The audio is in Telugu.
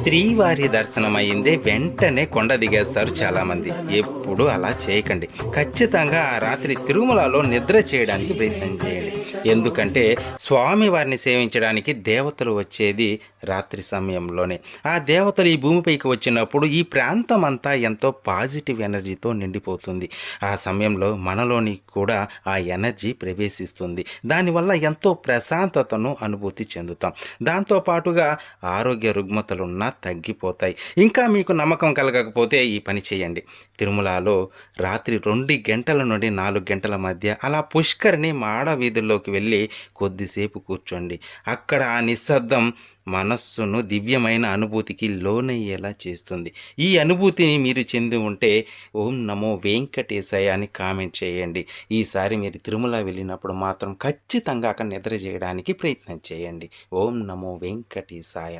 శ్రీవారి దర్శనమయ్యిందే వెంటనే కొండ దిగేస్తారు చాలామంది. ఎప్పుడు అలా చేయకండి. ఖచ్చితంగా ఆ రాత్రి తిరుమలలో నిద్ర చేయడానికి ప్రయత్నం చేయండి. ఎందుకంటే స్వామివారిని సేవించడానికి దేవతలు వచ్చేది రాత్రి సమయంలోనే. ఆ దేవతలు ఈ భూమిపైకి వచ్చినప్పుడు ఈ ప్రాంతం అంతా ఎంతో పాజిటివ్ ఎనర్జీతో నిండిపోతుంది. ఆ సమయంలో మనలోని కూడా ఆ ఎనర్జీ ప్రవేశిస్తుంది. దానివల్ల ఎంతో ప్రశాంతతను అనుభూతి చెందుతాం. దాంతో పాటుగా ఆరోగ్య రుగ్మతలున్నా తగ్గిపోతాయి. ఇంకా మీకు నమ్మకం కలగకపోతే ఈ పని చేయండి. తిరుమలలో రాత్రి 2 గంటల నుండి 4 గంటల మధ్య అలా పుష్కరిణి మాడ వీధుల్లోకి వెళ్ళి కొద్దిసేపు కూర్చోండి. అక్కడ ఆ నిశ్శబ్దం మనస్సును దివ్యమైన అనుభూతికి లోనయ్యేలా చేస్తుంది. ఈ అనుభూతిని మీరు చెంది ఉంటే ఓం నమో వెంకటేశాయ అని కామెంట్ చేయండి. ఈసారి మీరు తిరుమల వెళ్ళినప్పుడు మాత్రం ఖచ్చితంగా అక్కడ నిద్ర చేయడానికి ప్రయత్నం చేయండి. ఓం నమో వెంకటేశాయ.